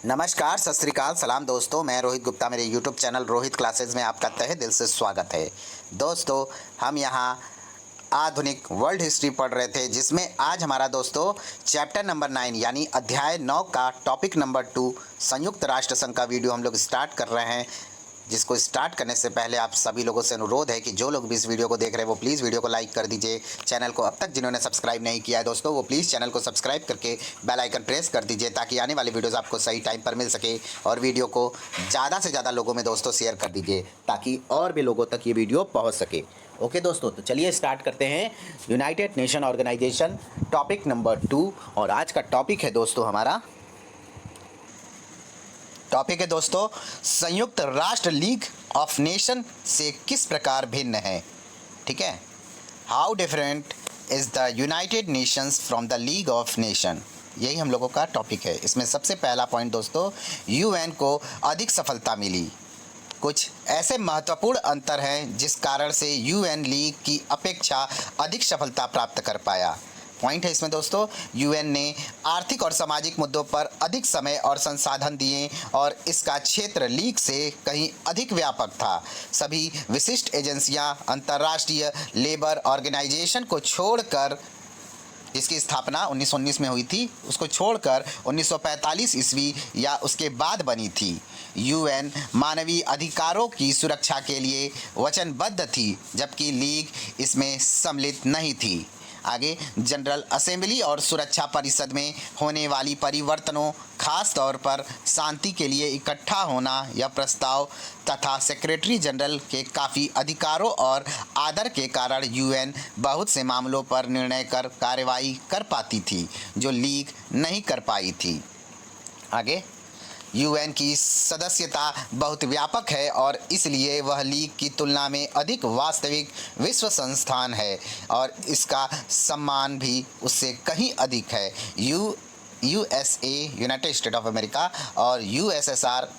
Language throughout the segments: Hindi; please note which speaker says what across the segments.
Speaker 1: नमस्कार, सत श्री अकाल, सलाम दोस्तों। मैं रोहित गुप्ता, मेरे यूट्यूब चैनल रोहित क्लासेस में आपका तहे दिल से स्वागत है। दोस्तों, हम यहाँ आधुनिक वर्ल्ड हिस्ट्री पढ़ रहे थे, जिसमें आज हमारा दोस्तों चैप्टर नंबर 9 यानी अध्याय 9 का टॉपिक नंबर 2 संयुक्त राष्ट्र संघ का वीडियो हम लोग स्टार्ट कर रहे हैं। जिसको स्टार्ट करने से पहले आप सभी लोगों से अनुरोध है कि जो लोग भी इस वीडियो को देख रहे हैं वो प्लीज़ वीडियो को लाइक कर दीजिए। चैनल को अब तक जिन्होंने सब्सक्राइब नहीं किया है दोस्तों, वो प्लीज़ चैनल को सब्सक्राइब करके बेल आइकन प्रेस कर दीजिए, ताकि आने वाली वीडियोज़ आपको सही टाइम पर मिल सके। और वीडियो को ज़्यादा से ज़्यादा लोगों में दोस्तों शेयर कर दीजिए, ताकि और भी लोगों तक ये वीडियो पहुँच सके। ओके दोस्तों, तो चलिए स्टार्ट करते हैं। United Nation Organization topic number 2, और आज का टॉपिक है दोस्तों हमारा टॉपिक है दोस्तों संयुक्त राष्ट्र लीग ऑफ नेशन से किस प्रकार भिन्न है। ठीक है, how different is the United Nations from the league of nation, यही हम लोगों का टॉपिक है। इसमें सबसे पहला पॉइंट दोस्तों, यूएन को अधिक सफलता मिली। कुछ ऐसे महत्वपूर्ण अंतर हैं जिस कारण से यूएन लीग की अपेक्षा अधिक सफलता प्राप्त कर पाया। पॉइंट है इसमें दोस्तों, यूएन ने आर्थिक और सामाजिक मुद्दों पर अधिक समय और संसाधन दिए, और इसका क्षेत्र लीग से कहीं अधिक व्यापक था। सभी विशिष्ट एजेंसियां अंतर्राष्ट्रीय लेबर ऑर्गेनाइजेशन को छोड़कर, जिसकी स्थापना 1919 में हुई थी, उसको छोड़कर 1945 ईस्वी या उसके बाद बनी थी। यूएन मानवीय अधिकारों की सुरक्षा के लिए वचनबद्ध थी, जबकि लीग इसमें सम्मिलित नहीं थी। आगे, जनरल असेंबली और सुरक्षा परिषद में होने वाली परिवर्तनों, खास तौर पर शांति के लिए इकट्ठा होना, यह प्रस्ताव तथा सेक्रेटरी जनरल के काफ़ी अधिकारों और आदर के कारण यूएन बहुत से मामलों पर निर्णय कर कार्रवाई कर पाती थी, जो लीग नहीं कर पाई थी। आगे, यूएन की सदस्यता बहुत व्यापक है और इसलिए वह लीग की तुलना में अधिक वास्तविक विश्व संस्थान है, और इसका सम्मान भी उससे कहीं अधिक है। USA United state of America और यूएसएसआर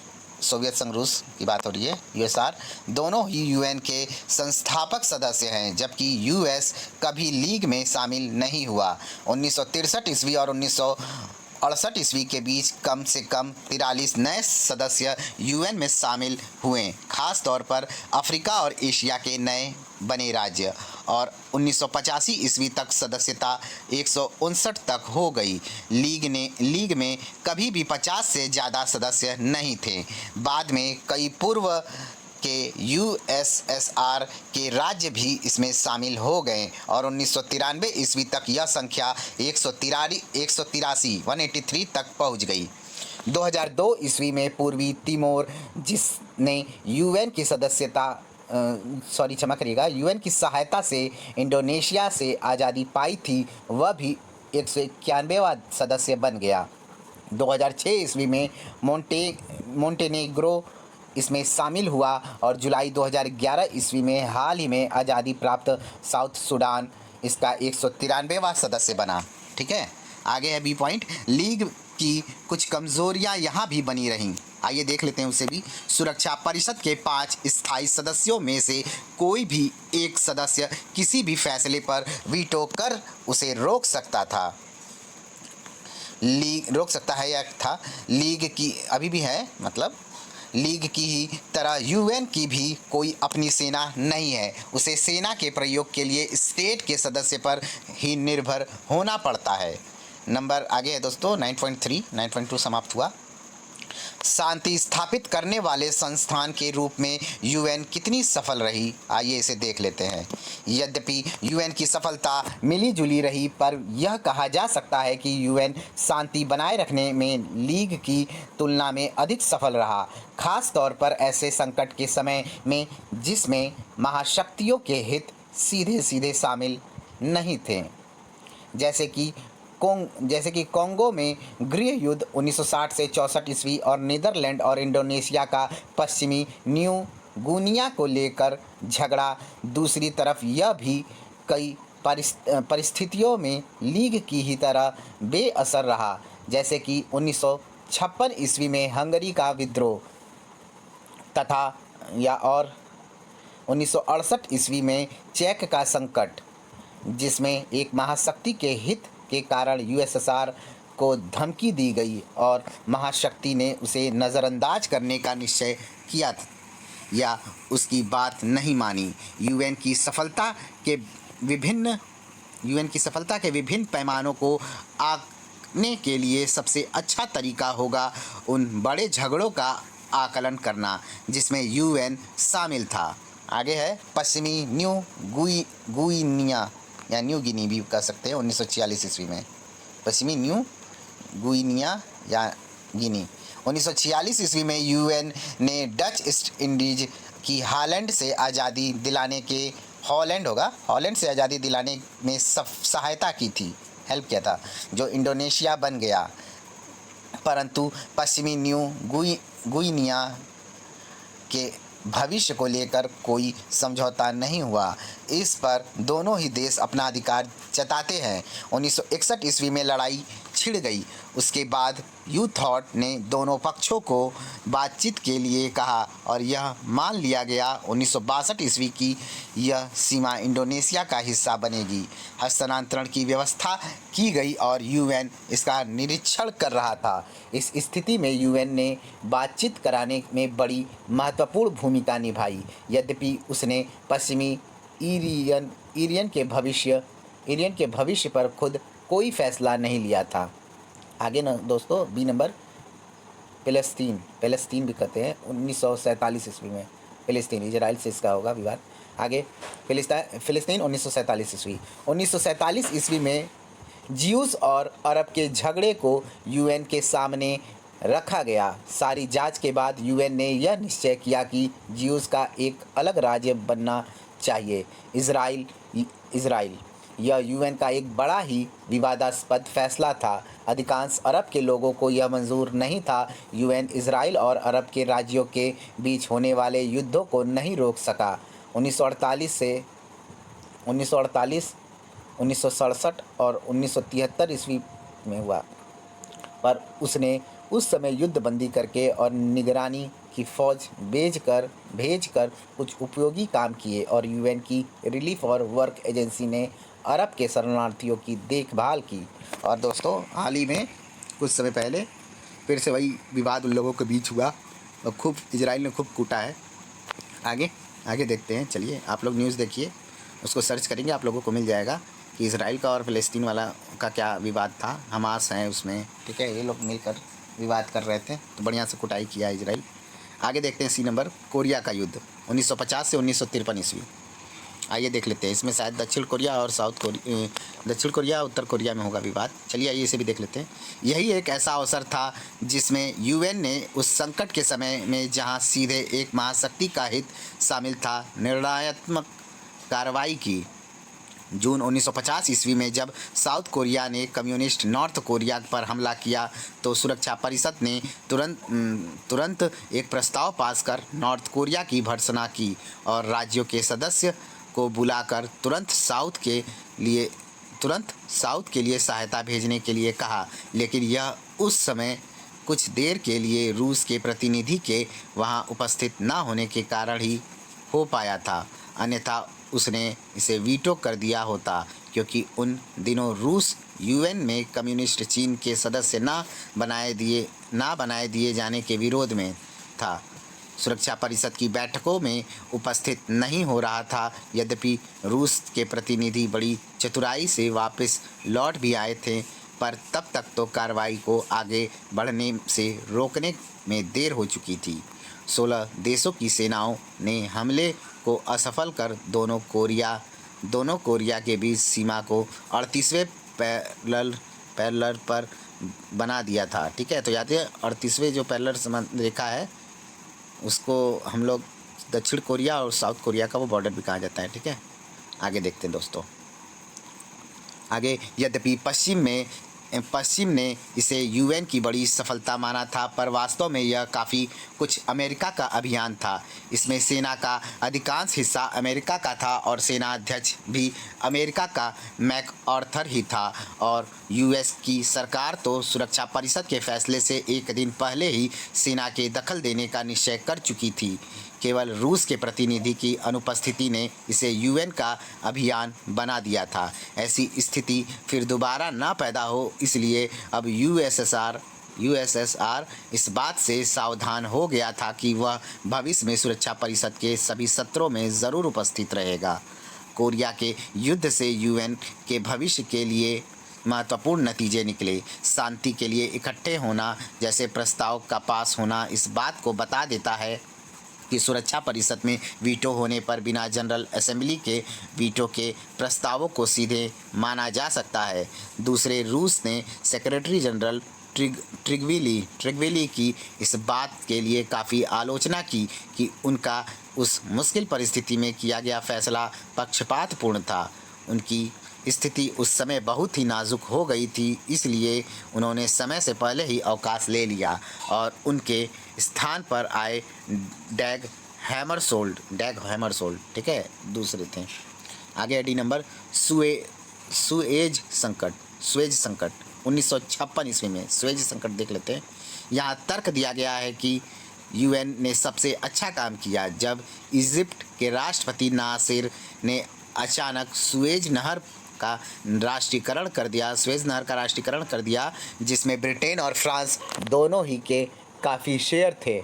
Speaker 1: सोवियत संघ रूस की बात हो रही है, यूएसआर, दोनों ही यूएन के संस्थापक सदस्य हैं, जबकि यूएस कभी लीग में शामिल नहीं हुआ। 1963 ईस्वी और 1968 ईस्वी के बीच कम से कम 43 नए सदस्य यूएन में शामिल हुए, खास तौर पर अफ्रीका और एशिया के नए बने राज्य, और 1985 ईस्वी तक सदस्यता 159 तक हो गई। लीग में कभी भी 50 से ज़्यादा सदस्य नहीं थे। बाद में कई पूर्व के यूएसएसआर के राज्य भी इसमें शामिल हो गए, और 1993 ईस्वी तक यह संख्या 183 तक पहुंच गई। 2002 ईस्वी में पूर्वी तिमोर, जिसने यूएन की यूएन की सहायता से इंडोनेशिया से आज़ादी पाई थी, वह भी 191वां सदस्य बन गया। 2006 ईस्वी में मोंटेनेग्रो इसमें शामिल हुआ, और जुलाई 2011 ईस्वी में हाल ही में आज़ादी प्राप्त साउथ सूडान इसका 193वां सदस्य बना। ठीक है, आगे है बी पॉइंट, लीग की कुछ कमज़ोरियां यहाँ भी बनी रहीं। आइए देख लेते हैं उसे भी। सुरक्षा परिषद के 5 स्थायी सदस्यों में से कोई भी एक सदस्य किसी भी फैसले पर वीटो कर उसे रोक सकता था। लीग रोक सकता है या था। लीग की अभी भी है, मतलब लीग की ही तरह यूएन की भी कोई अपनी सेना नहीं है। उसे सेना के प्रयोग के लिए स्टेट के सदस्य पर ही निर्भर होना पड़ता है। नंबर आगे है दोस्तों 9.2 समाप्त हुआ। शांति स्थापित करने वाले संस्थान के रूप में यूएन कितनी सफल रही, आइए इसे देख लेते हैं। यद्यपि यूएन की सफलता मिली जुली रही, पर यह कहा जा सकता है कि यूएन शांति बनाए रखने में लीग की तुलना में अधिक सफल रहा, खास तौर पर ऐसे संकट के समय में जिसमें महाशक्तियों के हित सीधे सीधे शामिल नहीं थे, जैसे कि कोंगो में गृह युद्ध 1960 से 64 ईस्वी, और नीदरलैंड और इंडोनेशिया का पश्चिमी न्यू गुनिया को लेकर झगड़ा। दूसरी तरफ यह भी कई परिस्थितियों में लीग की ही तरह बेअसर रहा, जैसे कि 1956 ईस्वी में हंगरी का विद्रोह तथा 1968 ईस्वी में चेक का संकट, जिसमें एक महाशक्ति के हित के कारण यूएसएसआर को धमकी दी गई और महाशक्ति ने उसे नज़रअंदाज करने का निश्चय किया या उसकी बात नहीं मानी। विभिन्न यूएन की सफलता के विभिन्न पैमानों को आंकने के लिए सबसे अच्छा तरीका होगा उन बड़े झगड़ों का आकलन करना जिसमें यूएन शामिल था। आगे है पश्चिमी न्यू गुइनिया या न्यू गिनी भी कह सकते हैं 1946 ईस्वी में। पश्चिमी न्यू गुइनिया या गिनी 1946 ईस्वी में यूएन ने डच ईस्ट इंडीज की हॉलैंड से आज़ादी दिलाने में सहायता की थी, हेल्प किया था, जो इंडोनेशिया बन गया। परंतु पश्चिमी न्यू गुइनिया के भविष्य को लेकर कोई समझौता नहीं हुआ। इस पर दोनों ही देश अपना अधिकार जताते हैं। 1961 ईस्वी में लड़ाई छिड़ गई। उसके बाद यू थॉट ने दोनों पक्षों को बातचीत के लिए कहा और यह मान लिया गया 1962 ईस्वी की यह सीमा इंडोनेशिया का हिस्सा बनेगी। हस्तांतरण की व्यवस्था की गई और यूएन इसका निरीक्षण कर रहा था। इस स्थिति में यूएन ने बातचीत कराने में बड़ी महत्वपूर्ण भूमिका निभाई, यद्यपि उसने पश्चिमी इरियन के भविष्य पर खुद कोई फैसला नहीं लिया था। आगे ना दोस्तों बी नंबर पैलेस्तीन भी कहते हैं 1947 ईस्वी में। फिलिस्तीन इजराइल से इसका होगा विवाद। आगे फिलिस्तीन 1947 ईस्वी 1947 ईस्वी में ज्यूस और अरब के झगड़े को यूएन के सामने रखा गया। सारी जांच के बाद यूएन ने यह निश्चय किया कि ज्यूस का एक अलग राज्य बनना चाहिए, इजराइल। यह यूएन का एक बड़ा ही विवादास्पद फैसला था। अधिकांश अरब के लोगों को यह मंजूर नहीं था। यूएन इजराइल और अरब के राज्यों के बीच होने वाले युद्धों को नहीं रोक सका। 1948, 1967 और 1973 ईस्वी में हुआ, पर उसने उस समय युद्ध बंदी करके और निगरानी की फौज भेजकर कुछ उपयोगी काम किए और यूएन की रिलीफ और वर्क एजेंसी ने अरब के शरणार्थियों की देखभाल की। और दोस्तों हाल ही में कुछ समय पहले फिर से वही विवाद उन लोगों के बीच हुआ और खूब इजराइल ने खूब कूटा है। आगे देखते हैं। चलिए आप लोग न्यूज़ देखिए, उसको सर्च करेंगे आप लोगों को मिल जाएगा कि इजराइल का और फ़लस्तीन वाला का क्या विवाद था। हमास हैं उसमें, ठीक है, ये लोग मिलकर विवाद कर रहे थे, तो बढ़िया से कुटाई किया इजराइल। आगे देखते हैं सी नंबर कोरिया का युद्ध 1950 से 1953 ईस्वी। आइए देख लेते हैं। इसमें शायद दक्षिण कोरिया उत्तर कोरिया में होगा विवाद। चलिए आइए इसे भी देख लेते हैं। यही एक ऐसा अवसर था जिसमें यूएन ने उस संकट के समय में जहां सीधे एक महाशक्ति का हित शामिल था, निर्णयात्मक कार्रवाई की। जून 1950 ईस्वी में जब साउथ कोरिया ने कम्युनिस्ट नॉर्थ कोरिया पर हमला किया तो सुरक्षा परिषद ने तुरंत एक प्रस्ताव पास कर नॉर्थ कोरिया की भर्त्सना की और राज्यों के सदस्य को बुलाकर तुरंत साउथ के लिए सहायता भेजने के लिए कहा। लेकिन यह उस समय कुछ देर के लिए रूस के प्रतिनिधि के वहां उपस्थित न होने के कारण ही हो पाया था, अन्यथा उसने इसे वीटो कर दिया होता, क्योंकि उन दिनों रूस यूएन में कम्युनिस्ट चीन के सदस्य ना बनाए दिए जाने के विरोध में था। सुरक्षा परिषद की बैठकों में उपस्थित नहीं हो रहा था। यद्यपि रूस के प्रतिनिधि बड़ी चतुराई से वापस लौट भी आए थे, पर तब तक तो कार्रवाई को आगे बढ़ने से रोकने में देर हो चुकी थी। 16 देशों की सेनाओं ने हमले को असफल कर दोनों कोरिया के बीच सीमा को 38वें पैरेलल पर बना दिया था। ठीक है, तो याद है 38वें जो पैरेलल रेखा है उसको हम लोग दक्षिण कोरिया और साउथ कोरिया का वो बॉर्डर भी कहा जाता है। ठीक है, आगे देखते हैं दोस्तों। आगे यद्यपि पश्चिम ने इसे यूएन की बड़ी सफलता माना था, पर वास्तव में यह काफ़ी कुछ अमेरिका का अभियान था। इसमें सेना का अधिकांश हिस्सा अमेरिका का था और सेना अध्यक्ष भी अमेरिका का मैकआर्थर ही था, और यूएस की सरकार तो सुरक्षा परिषद के फैसले से एक दिन पहले ही सेना के दखल देने का निश्चय कर चुकी थी। केवल रूस के प्रतिनिधि की अनुपस्थिति ने इसे यूएन का अभियान बना दिया था। ऐसी स्थिति फिर दोबारा ना पैदा हो, इसलिए अब यूएसएसआर इस बात से सावधान हो गया था कि वह भविष्य में सुरक्षा परिषद के सभी सत्रों में ज़रूर उपस्थित रहेगा। कोरिया के युद्ध से यूएन के भविष्य के लिए महत्वपूर्ण नतीजे निकले। शांति के लिए इकट्ठे होना जैसे प्रस्ताव का पास होना इस बात को बता देता है कि सुरक्षा परिषद में वीटो होने पर बिना जनरल असेंबली के वीटो के प्रस्तावों को सीधे माना जा सकता है। दूसरे, रूस ने सेक्रेटरी जनरल ट्रिगविली की इस बात के लिए काफ़ी आलोचना की कि उनका उस मुश्किल परिस्थिति में किया गया फैसला पक्षपातपूर्ण था। उनकी स्थिति उस समय बहुत ही नाजुक हो गई थी, इसलिए उन्होंने समय से पहले ही अवकाश ले लिया और उनके स्थान पर आए डैग हैमरशोल्ड, ठीक है, दूसरे थे। आगे डी नंबर, सुएज संकट 1956 ईस्वी में सुएज संकट देख लेते हैं। यहाँ तर्क दिया गया है कि यूएन ने सबसे अच्छा काम किया जब इजिप्ट के राष्ट्रपति नासिर ने अचानक सुएज नहर का राष्ट्रीयकरण कर दिया, जिसमें ब्रिटेन और फ्रांस दोनों ही के काफ़ी शेयर थे।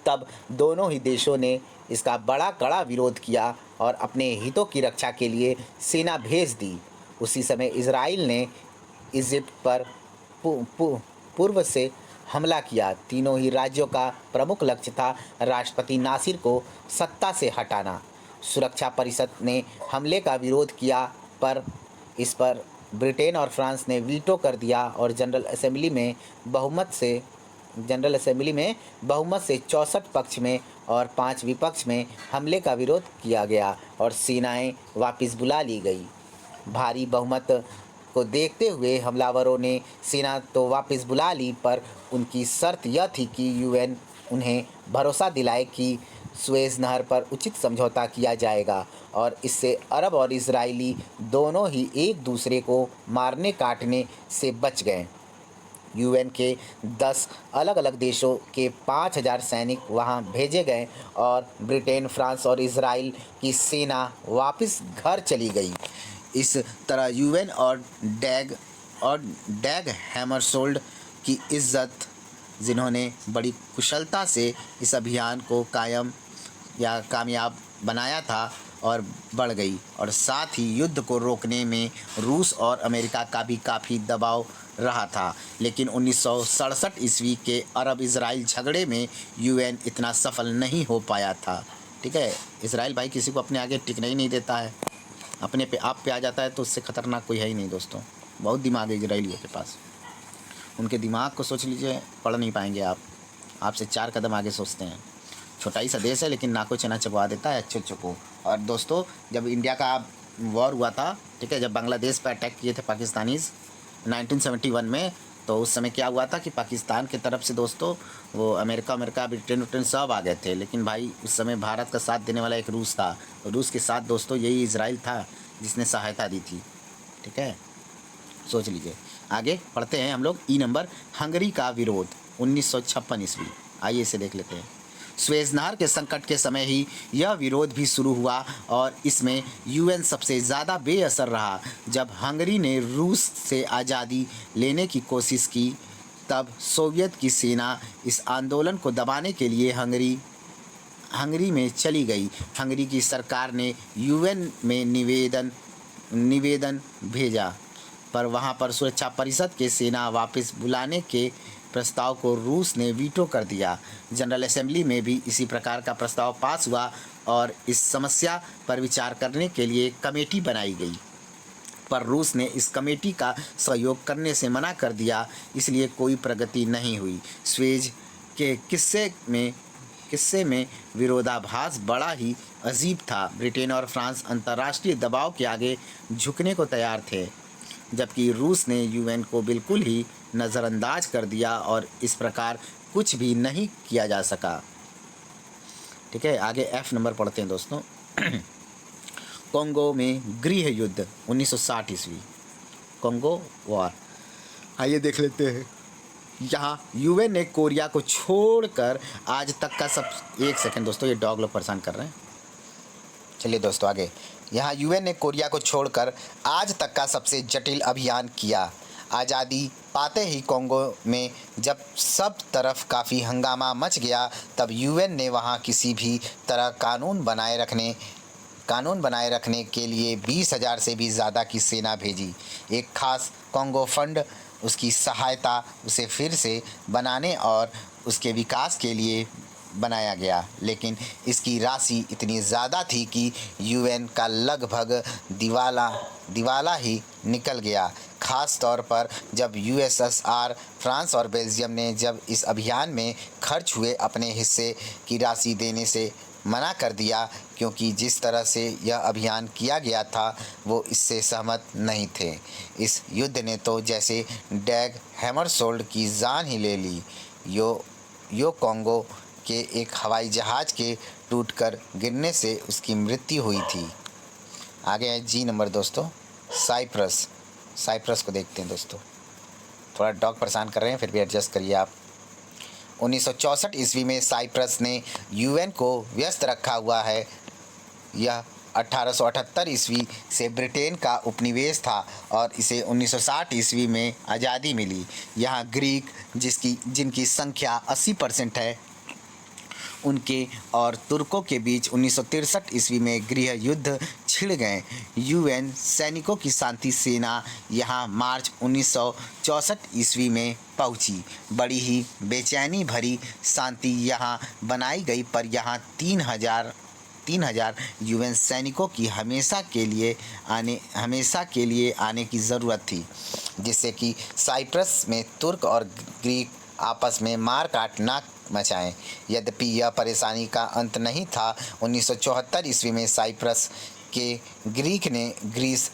Speaker 1: तब दोनों ही देशों ने इसका बड़ा कड़ा विरोध किया और अपने हितों की रक्षा के लिए सेना भेज दी। उसी समय इजराइल ने इजिप्ट पर पूर्व से हमला किया। तीनों ही राज्यों का प्रमुख लक्ष्य था राष्ट्रपति नासिर को सत्ता से हटाना। सुरक्षा परिषद ने हमले का विरोध किया, पर इस पर ब्रिटेन और फ्रांस ने वीटो कर दिया और जनरल असेंबली में बहुमत से 64 पक्ष में और 5 विपक्ष में हमले का विरोध किया गया और सेनाएं वापस बुला ली गई। भारी बहुमत को देखते हुए हमलावरों ने सेना तो वापस बुला ली, पर उनकी शर्त यह थी कि यूएन उन्हें भरोसा दिलाए कि सुएज नहर पर उचित समझौता किया जाएगा और इससे अरब और इजरायली दोनों ही एक दूसरे को मारने काटने से बच गए। यूएन के 10 अलग अलग देशों के 5000 सैनिक वहां भेजे गए और ब्रिटेन, फ्रांस और इजराइल की सेना वापस घर चली गई। इस तरह यूएन और डैग हैमरशोल्ड की इज्जत, जिन्होंने बड़ी कुशलता से इस अभियान को कामयाब बनाया था, और बढ़ गई, और साथ ही युद्ध को रोकने में रूस और अमेरिका का भी काफ़ी दबाव रहा था। लेकिन 1967 ईस्वी के अरब इजराइल झगड़े में यूएन इतना सफल नहीं हो पाया था। ठीक है, इजराइल भाई किसी को अपने आगे टिकने ही नहीं देता है, अपने पे आप पे आ जाता है तो उससे ख़तरनाक कोई है ही नहीं दोस्तों। बहुत दिमाग है इजराइलियों के पास, उनके दिमाग को सोच लीजिए, पढ़ नहीं पाएंगे आप, आपसे 4 कदम आगे सोचते हैं। छोटा ही सा देश है लेकिन नाको चना चबवा देता है अच्छे को। और दोस्तों, जब इंडिया का वॉर हुआ था, ठीक है, जब बांग्लादेश पर अटैक किए थे पाकिस्तानीज़ 1971 में, तो उस समय क्या हुआ था कि पाकिस्तान की तरफ से दोस्तों वो अमेरिका ब्रिटेन सब आ गए थे। लेकिन भाई उस समय भारत का साथ देने वाला एक रूस था, और रूस के साथ दोस्तों यही इजराइल था जिसने सहायता दी थी। ठीक है, सोच लीजिए। आगे पढ़ते हैं हम लोग। ई नंबर, हंगरी का विरोध 1956 ईस्वी। आइए इसे देख लेते हैं। सुएज नहर के संकट के समय ही यह विरोध भी शुरू हुआ और इसमें यूएन सबसे ज़्यादा बेअसर रहा। जब हंगरी ने रूस से आज़ादी लेने की कोशिश की, तब सोवियत की सेना इस आंदोलन को दबाने के लिए हंगरी में चली गई। हंगरी की सरकार ने यूएन में निवेदन भेजा, पर वहां पर सुरक्षा परिषद के सेना वापस बुलाने के प्रस्ताव को रूस ने वीटो कर दिया। जनरल असेंबली में भी इसी प्रकार का प्रस्ताव पास हुआ और इस समस्या पर विचार करने के लिए कमेटी बनाई गई, पर रूस ने इस कमेटी का सहयोग करने से मना कर दिया, इसलिए कोई प्रगति नहीं हुई। सुएज के किस्से में विरोधाभास बड़ा ही अजीब था। ब्रिटेन और फ्रांस अंतर्राष्ट्रीय दबाव के आगे झुकने को तैयार थे, जबकि रूस ने यूएन को बिल्कुल ही नज़रअंदाज कर दिया और इस प्रकार कुछ भी नहीं किया जा सका। ठीक है, आगे एफ नंबर पढ़ते हैं दोस्तों। कोंगो में गृह युद्ध 1960 ईस्वी, कोंगो वॉर। आइए देख लेते हैं। यहाँ यूएन ने कोरिया को छोड़कर आज तक का सब, एक सेकंड दोस्तों, ये डॉग लोग परेशान कर रहे हैं। चलिए दोस्तों आगे। यहाँ यूएन ने कोरिया को छोड़कर आज तक का सबसे जटिल अभियान किया। आज़ादी पाते ही कोंगो में जब सब तरफ काफ़ी हंगामा मच गया, तब यूएन ने वहाँ किसी भी तरह कानून बनाए रखने के लिए 20,000 से भी ज़्यादा की सेना भेजी। एक खास कोंगो फंड उसकी सहायता उसे फिर से बनाने और उसके विकास के लिए बनाया गया, लेकिन इसकी राशि इतनी ज़्यादा थी कि यूएन का लगभग दिवाला ही निकल गया। ख़ास तौर पर जब यूएसएसआर, फ्रांस और बेल्जियम ने जब इस अभियान में खर्च हुए अपने हिस्से की राशि देने से मना कर दिया, क्योंकि जिस तरह से यह अभियान किया गया था वो इससे सहमत नहीं थे। इस युद्ध ने तो जैसे डैग हैमरशोल्ड की जान ही ले ली। यो कोंगो के एक हवाई जहाज़ के टूटकर गिरने से उसकी मृत्यु हुई थी। आगे है जी नंबर दोस्तों, साइप्रस को देखते हैं दोस्तों। थोड़ा डॉग परेशान कर रहे हैं, फिर भी एडजस्ट करिए आप। 1964 ईस्वी में साइप्रस ने यूएन को व्यस्त रखा हुआ है। यह 1878 ईस्वी से ब्रिटेन का उपनिवेश था और इसे 1960 ईस्वी में आज़ादी मिली। यहाँ ग्रीक जिनकी संख्या 80% है, उनके और तुर्कों के बीच 1963 ईस्वी में गृह युद्ध छिड़ गए। यूएन सैनिकों की शांति सेना यहाँ मार्च 1964 ईस्वी में पहुंची। बड़ी ही बेचैनी भरी शांति यहाँ बनाई गई, पर यहाँ 3,000 यूएन सैनिकों की हमेशा के लिए आने की ज़रूरत थी, जिससे कि साइप्रस में तुर्क और ग्रीक आपस में मार काट ना मचाएं। यद्यपि यह परेशानी का अंत नहीं था। 1974 ईस्वी में साइप्रस के ग्रीक ने ग्रीस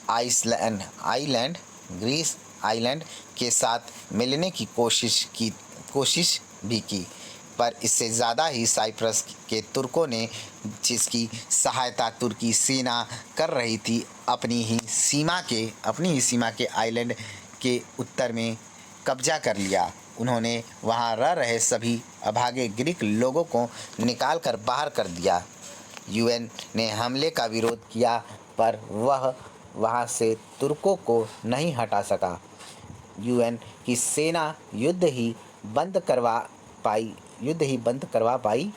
Speaker 1: आइलैंड के साथ मिलने की कोशिश भी की, पर इससे ज़्यादा ही साइप्रस के तुर्कों ने, जिसकी सहायता तुर्की सेना कर रही थी, अपनी ही सीमा के आइलैंड के उत्तर में कब्जा कर लिया। उन्होंने वहां रह रहे सभी अभागे ग्रीक लोगों को निकाल कर बाहर कर दिया। यूएन ने हमले का विरोध किया, पर वह वहां से तुर्कों को नहीं हटा सका। यूएन की सेना युद्ध ही बंद करवा पाई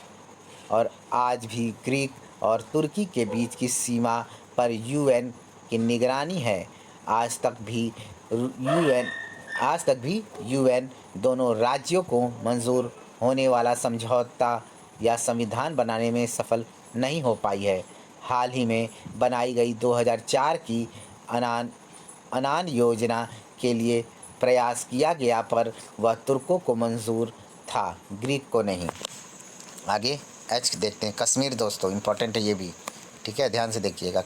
Speaker 1: और आज भी ग्रीक और तुर्की के बीच की सीमा पर यूएन की निगरानी है। आज तक भी यूएन दोनों राज्यों को मंजूर होने वाला समझौता या संविधान बनाने में सफल नहीं हो पाई है। हाल ही में बनाई गई 2004 की अनान योजना के लिए प्रयास किया गया, पर वह तुर्कों को मंजूर था, ग्रीक को नहीं। आगे एच देखते हैं। कश्मीर दोस्तों इम्पोर्टेंट है ये भी, ठीक है, ध्यान से देखिएगा।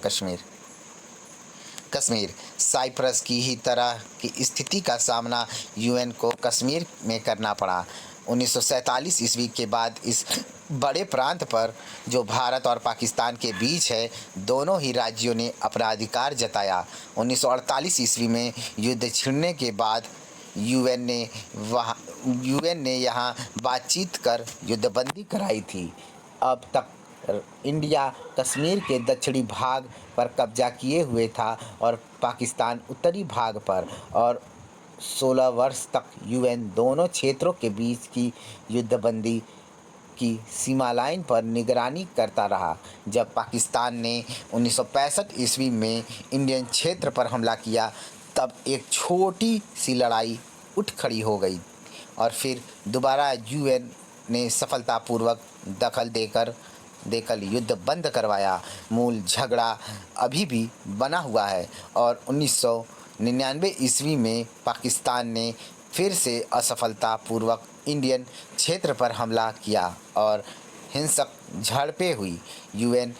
Speaker 1: कश्मीर साइप्रस की ही तरह की स्थिति का सामना यूएन को कश्मीर में करना पड़ा। 1947 ईस्वी के बाद इस बड़े प्रांत पर, जो भारत और पाकिस्तान के बीच है, दोनों ही राज्यों ने अपना अधिकार जताया। 1948 ईस्वी में युद्ध छिड़ने के बाद यूएन ने यहाँ बातचीत कर युद्धबंदी कराई थी। अब तक इंडिया कश्मीर के दक्षिणी भाग पर कब्जा किए हुए था और पाकिस्तान उत्तरी भाग पर, और 16 वर्ष तक यूएन दोनों क्षेत्रों के बीच की युद्धबंदी की सीमा लाइन पर निगरानी करता रहा। जब पाकिस्तान ने 1965 ईस्वी में इंडियन क्षेत्र पर हमला किया, तब एक छोटी सी लड़ाई उठ खड़ी हो गई और फिर दोबारा यूएन ने सफलतापूर्वक दखल देकर युद्ध बंद करवाया। मूल झगड़ा अभी भी बना हुआ है और 1999 ईस्वी में पाकिस्तान ने फिर से असफलतापूर्वक इंडियन क्षेत्र पर हमला किया और हिंसक झड़पें हुई। यूएन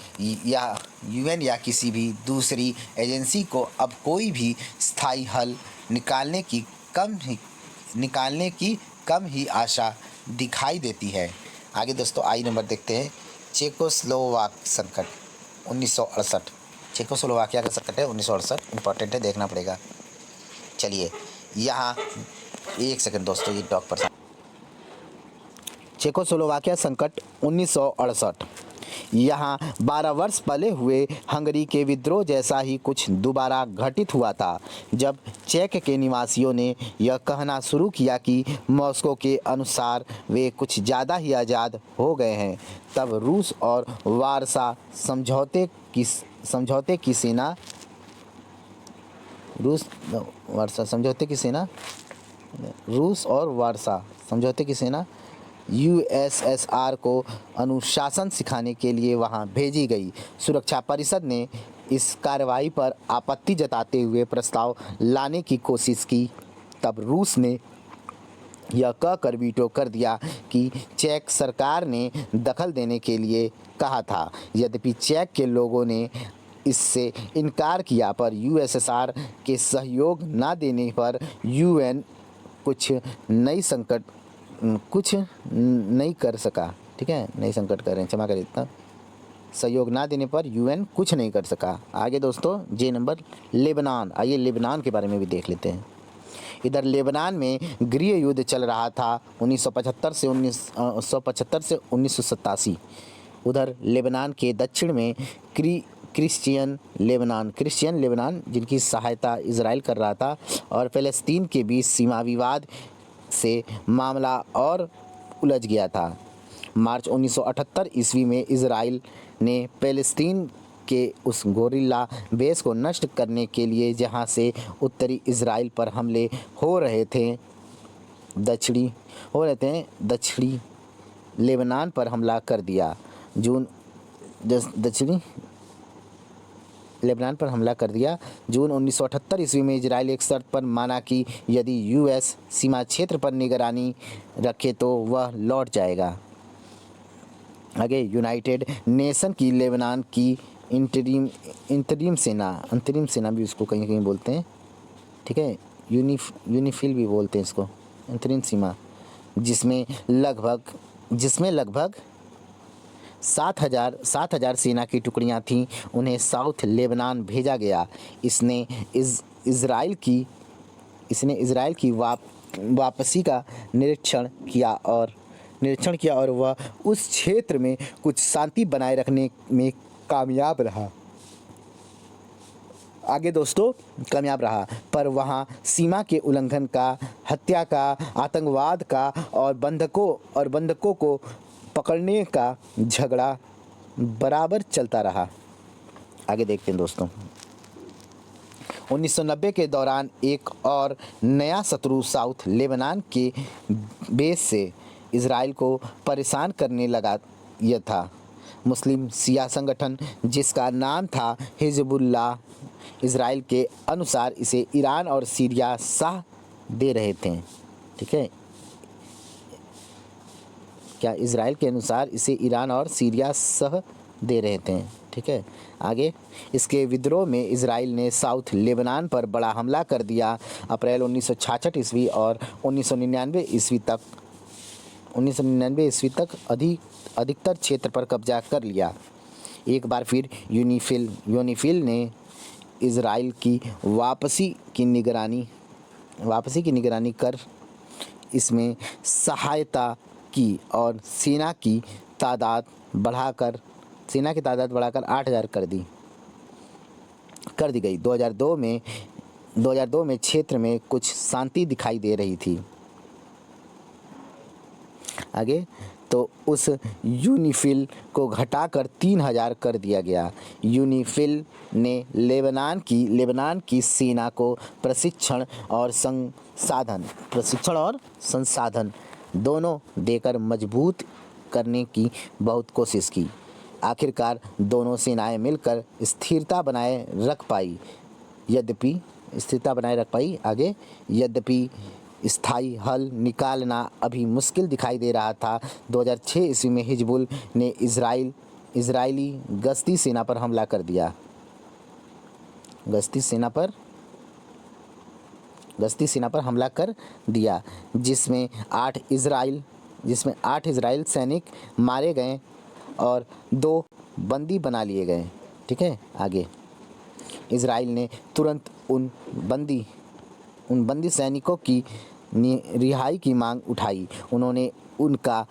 Speaker 1: या किसी भी दूसरी एजेंसी को अब कोई भी स्थायी हल निकालने की कम ही आशा दिखाई देती है। आगे दोस्तों आई नंबर देखते हैं। चेकोस्लोवाक संकट 1968। चेकोस्लोवाकिया का संकट है 1968, इंपॉर्टेंट है, देखना पड़ेगा। चलिए यहाँ एक सेकंड दोस्तों, ये डॉग पर चेकोस्लोवाकिया संकट 1968। यहाँ 12 वर्ष पहले हुए हंगरी के विद्रोह जैसा ही कुछ दोबारा घटित हुआ था, जब चेक के निवासियों ने यह कहना शुरू किया कि मॉस्को के अनुसार वे कुछ ज़्यादा ही आज़ाद हो गए हैं। तब रूस और वारसा समझौते की सेना रूस और वारसा समझौते की सेना यूएसएसआर को अनुशासन सिखाने के लिए वहां भेजी गई। सुरक्षा परिषद ने इस कार्रवाई पर आपत्ति जताते हुए प्रस्ताव लाने की कोशिश की। तब रूस ने यह कहकर वीटो कर दिया कि चेक सरकार ने दखल देने के लिए कहा था। यद्यपि चेक के लोगों ने इससे इनकार किया, पर यूएसएसआर के सहयोग न देने पर यूएन कुछ नहीं कर सका। ठीक है, नहीं संकट कर रहे हैं, क्षमा करें, इतना सहयोग ना देने पर यूएन कुछ नहीं कर सका। आगे दोस्तों जे नंबर लेबनान। आइए लेबनान के बारे में भी देख लेते हैं। इधर लेबनान में गृह युद्ध चल रहा था 1975 से 1987। उधर लेबनान के दक्षिण में क्रिश्चियन लेबनान जिनकी सहायता इजराइल कर रहा था, और फ़लस्तीन के बीच सीमा विवाद से मामला और उलझ गया था। मार्च 1978 ईस्वी में इजराइल ने फ़लस्तीन के उस गोरिल्ला बेस को नष्ट करने के लिए जहां से उत्तरी इजराइल पर हमले हो रहे थे, दक्षिणी लेबनान पर हमला कर दिया। जून 1978 ईस्वी में इजराइल एक शर्त पर माना कि यदि यूएस सीमा क्षेत्र पर निगरानी रखे तो वह लौट जाएगा। आगे यूनाइटेड नेशन की लेबनान की अंतरिम सेना भी उसको कहीं कहीं बोलते हैं। ठीक है, यूनिफिल भी बोलते हैं इसको, अंतरिम सीमा, जिसमें लगभग 7,000 सेना की टुकड़ियां थीं, उन्हें साउथ लेबनान भेजा गया। इसने इजराइल की वापसी का निरीक्षण किया और वह उस क्षेत्र में कुछ शांति बनाए रखने में कामयाब रहा। आगे दोस्तों कामयाब रहा, पर वहाँ सीमा के उल्लंघन का, हत्या का, आतंकवाद का और बंधकों को पकड़ने का झगड़ा बराबर चलता रहा। आगे देखते हैं दोस्तों। 1990 के दौरान एक और नया शत्रु साउथ लेबनान के बेस से इजराइल को परेशान करने लगा। यह था मुस्लिम शिया संगठन जिसका नाम था हिजबुल्लाह। इजराइल के अनुसार इसे ईरान और सीरिया साथ दे रहे थे। ठीक है, क्या इजराइल के अनुसार इसे ईरान और सीरिया सह दे रहे थे। ठीक है, आगे इसके विद्रोह में इजराइल ने साउथ लेबनान पर बड़ा हमला कर दिया। अप्रैल 1966 ईस्वी और 1999 ईस्वी तक अधिकतर क्षेत्र पर कब्जा कर लिया। एक बार फिर यूनिफिल ने इजराइल की वापसी की निगरानी कर इसमें सहायता की और सेना की तादाद बढ़ाकर 8,000 कर दी गई। 2002 में क्षेत्र में कुछ शांति दिखाई दे रही थी। आगे तो उस यूनिफिल को घटाकर 3,000 कर दिया गया। यूनिफिल ने लेबनान की सेना को प्रशिक्षण और संसाधन दोनों देकर मजबूत करने की बहुत कोशिश की। आखिरकार दोनों सेनाएं मिलकर स्थिरता बनाए रख पाई। यद्यपि स्थायी हल निकालना अभी मुश्किल दिखाई दे रहा था। 2006 ईस्वी में हिजबुल ने इजरायली गश्ती सेना पर हमला कर दिया। जिसमें 8 इजराइल सैनिक मारे गए और 2 बंदी बना लिए गए। ठीक है, आगे इजराइल ने तुरंत उन बंदी सैनिकों की रिहाई की मांग उठाई। उन्होंने उनका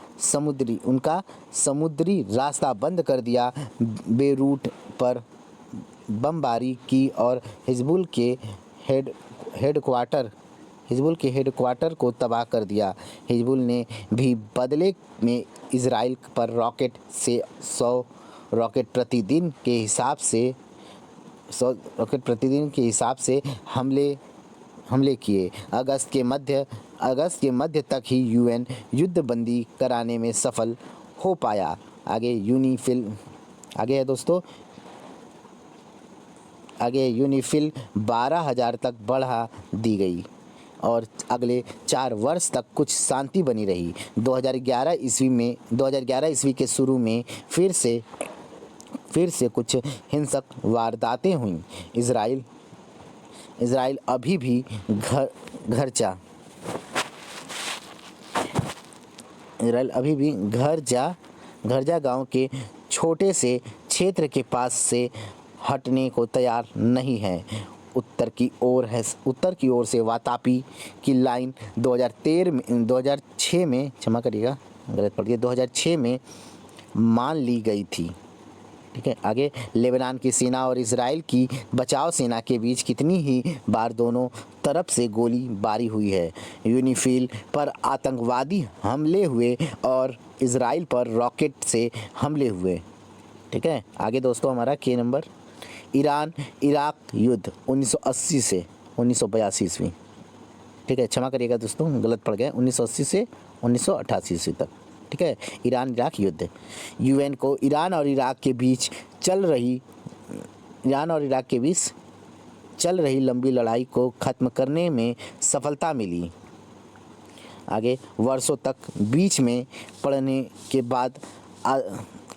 Speaker 1: समुद्री रास्ता बंद कर दिया, बेरूट पर बमबारी की और हिजबुल के हेडक्वार्टर को तबाह कर दिया। हिजबुल ने भी बदले में इजराइल पर 100 रॉकेट प्रतिदिन के हिसाब से हमले किए। अगस्त के मध्य तक ही यूएन युद्धबंदी कराने में सफल हो पाया। आगे यूनिफिल 12,000 तक बढ़ा दी गई और अगले 4 वर्ष तक कुछ शांति बनी रही। 2011 ईस्वी के शुरू में फिर से कुछ हिंसक वारदातें हुईं। इजराइल अभी भी घरजा गांव के छोटे से क्षेत्र के पास से हटने को तैयार नहीं है। उत्तर की ओर से वातापी की लाइन 2006 में क्षमा करिएगा, गलत पढ़ दिया, 2006 में मान ली गई थी। ठीक है, आगे लेबनान की सेना और इजराइल की बचाव सेना के बीच कितनी ही बार दोनों तरफ से गोलीबारी हुई है। यूनिफिल पर आतंकवादी हमले हुए और इजराइल पर रॉकेट से हमले हुए। ठीक है, आगे दोस्तों हमारा के नंबर, ईरान इराक युद्ध 1980 से 1982 ईस्वी। ठीक है, क्षमा करिएगा दोस्तों, गलत पड़ गया, 1980 से 1988 ईस्वी तक। ठीक है, ईरान इराक युद्ध। यूएन को ईरान और इराक के बीच चल रही लंबी लड़ाई को ख़त्म करने में सफलता मिली। आगे वर्षों तक बीच में पड़ने के बाद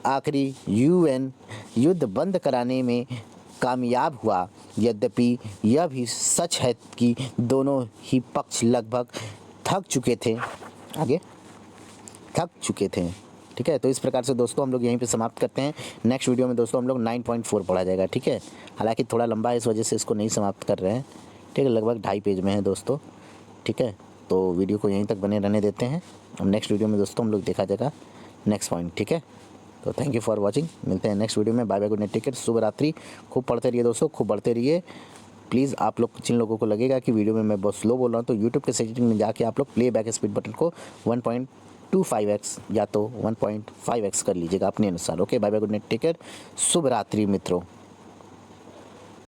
Speaker 1: आखिरी यूएन युद्ध बंद कराने में कामयाब हुआ। यद्यपि यह भी सच है कि दोनों ही पक्ष लगभग थक चुके थे। ठीक है, तो इस प्रकार से दोस्तों हम लोग यहीं पे समाप्त करते हैं। नेक्स्ट वीडियो में दोस्तों हम लोग 9.4 पढ़ा जाएगा। ठीक है, हालांकि थोड़ा लंबा है, इस वजह से इसको नहीं समाप्त कर रहे हैं। ठीक है, लगभग 2.5 पेज में है दोस्तों। ठीक है, तो वीडियो को यहीं तक बने रहने देते हैं। अब नेक्स्ट वीडियो में दोस्तों हम लोग देखा जाएगा नेक्स्ट पॉइंट। ठीक है, तो थैंक यू फॉर वॉचिंग, मिलते हैं नेक्स्ट वीडियो में। Bye bye, good night, take care, शुभ रात्रि। खूब पढ़ते रहिए दोस्तों, खूब बढ़ते रहिए। प्लीज़ आप लोग, जिन लोगों को लगेगा कि वीडियो में मैं बहुत स्लो बोल रहा हूँ, तो यूट्यूब के सेटिंग में जाके आप लोग प्ले बैक स्पीड बटन को 1.25x या तो 1.5x कर लीजिएगा अपने अनुसार। Okay, bye bye, good night, take care, शुभ रात्रि मित्रों।